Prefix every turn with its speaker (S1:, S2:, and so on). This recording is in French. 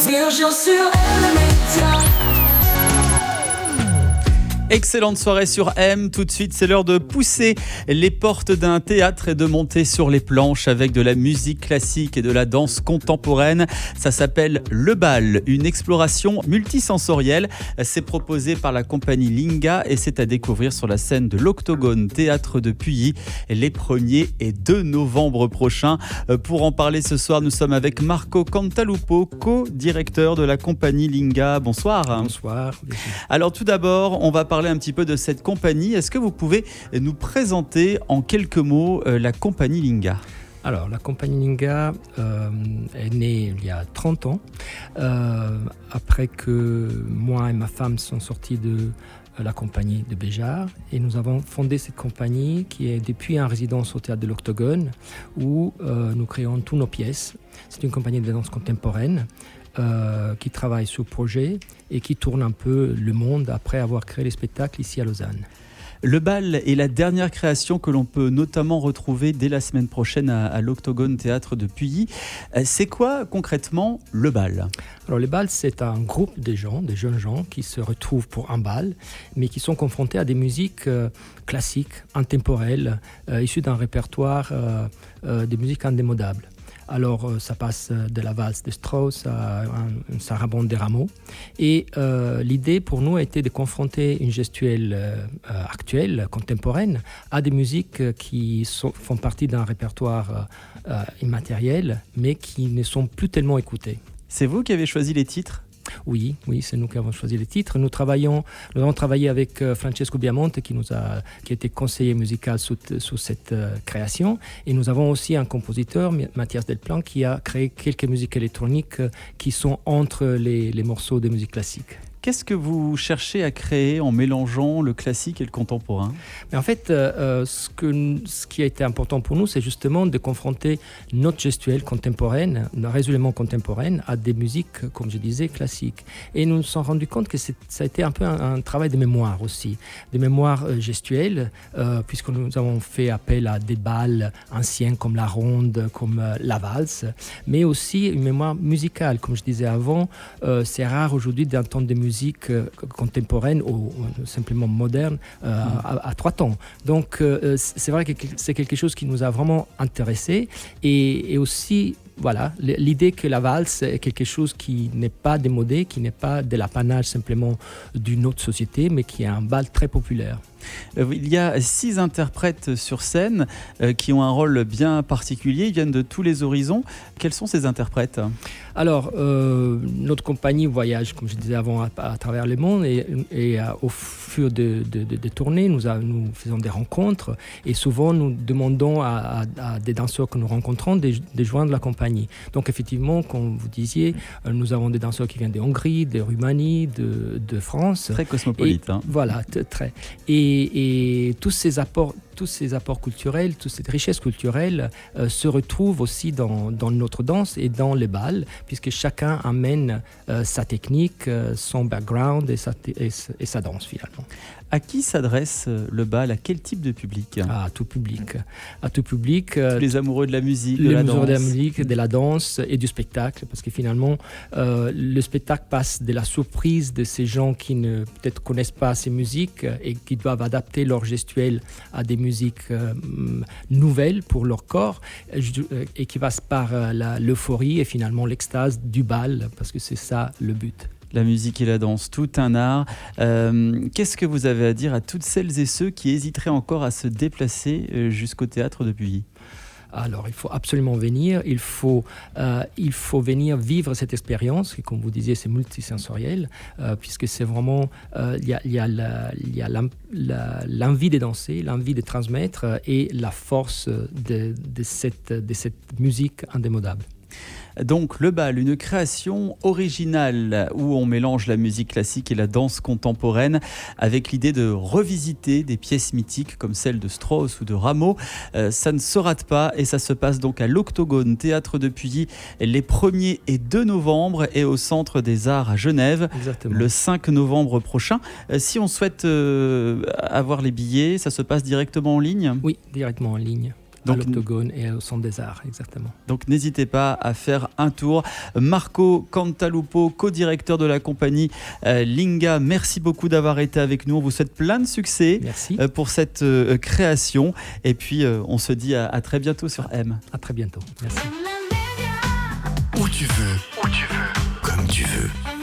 S1: Virgile sur Elementa.
S2: Excellente soirée sur M. Tout de suite, c'est l'heure de pousser les portes d'un théâtre et de monter sur les planches avec de la musique classique et de la danse contemporaine. Ça s'appelle Le Bal, une exploration multisensorielle. C'est proposé par la compagnie Linga et c'est à découvrir sur la scène de l'Octogone Théâtre de Puyi les 1er et 2 novembre prochains. Pour en parler ce soir, nous sommes avec Marco Cantalupo, co-directeur de la compagnie Linga. Bonsoir.
S3: Bonsoir.
S2: Alors tout d'abord, on va parler un petit peu de cette compagnie. Est-ce que vous pouvez nous présenter en quelques mots la compagnie Linga ?
S3: Alors, la compagnie Linga est née il y a 30 ans, après que moi et ma femme sont sortis de la compagnie de Béjar, et nous avons fondé cette compagnie qui est depuis en résidence au théâtre de l'Octogone, où nous créons toutes nos pièces. C'est une compagnie de danse contemporaine qui travaille sur projet et qui tourne un peu le monde après avoir créé les spectacles ici à Lausanne.
S2: Le Bal est la dernière création que l'on peut notamment retrouver dès la semaine prochaine à l'Octogone Théâtre de Puyi. C'est quoi concrètement le Bal ?
S3: Alors le Bal, c'est un groupe de gens, des jeunes gens qui se retrouvent pour un bal, mais qui sont confrontés à des musiques classiques, intemporelles, issues d'un répertoire de musiques indémodables. Alors, ça passe de la valse de Strauss à un sarabande de Rameau. Et l'idée pour nous a été de confronter une gestuelle actuelle, contemporaine, à des musiques qui font partie d'un répertoire immatériel, mais qui ne sont plus tellement écoutées.
S2: C'est vous qui avez choisi les titres ?
S3: Oui, c'est nous qui avons choisi les titres. Nous avons travaillé avec Francesco Biamonte qui a été conseiller musical sous cette création, et nous avons aussi un compositeur, Mathias Delplan, qui a créé quelques musiques électroniques qui sont entre les morceaux de musique classique.
S2: Qu'est-ce que vous cherchez à créer en mélangeant le classique et le contemporain ?
S3: Mais en fait, ce qui a été important pour nous, c'est justement de confronter notre gestuelle contemporaine, résolument contemporaine, à des musiques, comme je disais, classiques. Et nous nous sommes rendus compte que ça a été un peu un travail de mémoire aussi, de mémoire gestuelle, puisque nous avons fait appel à des balles anciens comme la ronde, comme la valse, mais aussi une mémoire musicale. Comme je disais avant, c'est rare aujourd'hui d'entendre des musique contemporaine ou simplement moderne à 3 temps. Donc c'est vrai que c'est quelque chose qui nous a vraiment intéressés, et aussi voilà, l'idée que la valse est quelque chose qui n'est pas démodé, qui n'est pas de l'apanage simplement d'une autre société, mais qui est un bal très populaire.
S2: Il y a 6 interprètes sur scène qui ont un rôle bien particulier. Ils viennent de tous les horizons. Quels sont ces interprètes ?
S3: Alors, notre compagnie voyage, comme je disais avant, à travers le monde, et au fur de tournées, nous faisons des rencontres, et souvent nous demandons à des danseurs que nous rencontrons de joindre la compagnie. Donc effectivement, comme vous disiez, nous avons des danseurs qui viennent de Hongrie, de Roumanie, de France.
S2: Très cosmopolite.
S3: Voilà, très. Et tous ces apports culturels, toute cette richesse culturelle se retrouvent aussi dans notre danse et dans les bals, puisque chacun amène sa technique, son background et sa danse finalement.
S2: À qui s'adresse le bal ? À quel type de public ?
S3: À tout public.
S2: Tous les amoureux de la musique,
S3: de la musique, de la danse et du spectacle, parce que finalement, le spectacle passe de la surprise de ces gens qui ne peut-être connaissent pas ces musiques et qui doivent adapter leur gestuelle à des musiques nouvelles pour leur corps, et qui passe par l'euphorie et finalement l'extase du bal, parce que c'est ça le but.
S2: La musique et la danse, tout un art. Qu'est-ce que vous avez à dire à toutes celles et ceux qui hésiteraient encore à se déplacer jusqu'au théâtre de Puyi ?
S3: Alors, il faut absolument venir, il faut venir vivre cette expérience, qui, comme vous disiez, c'est multisensoriel, puisque c'est vraiment, il y a l'envie de danser, l'envie de transmettre, et la force de cette musique indémodable.
S2: Donc le bal, une création originale où on mélange la musique classique et la danse contemporaine avec l'idée de revisiter des pièces mythiques comme celle de Strauss ou de Rameau. Ça ne se rate pas et ça se passe donc à l'Octogone Théâtre de Puyi les 1er et 2 novembre et au Centre des Arts à Genève.
S3: Exactement.
S2: Le 5 novembre prochain. Si on souhaite avoir les billets, ça se passe directement en ligne ?
S3: Oui, directement en ligne.
S2: Donc,
S3: l'Octogone et au Centre des Arts, exactement.
S2: Donc n'hésitez pas à faire un tour. Marco Cantalupo, co-directeur de la compagnie Linga, merci beaucoup d'avoir été avec nous. On vous souhaite plein de succès
S3: Merci.
S2: pour cette création. Et puis on se dit à très bientôt sur M.
S3: À très bientôt. Merci.
S1: M la Média.
S4: Où tu veux, comme tu veux.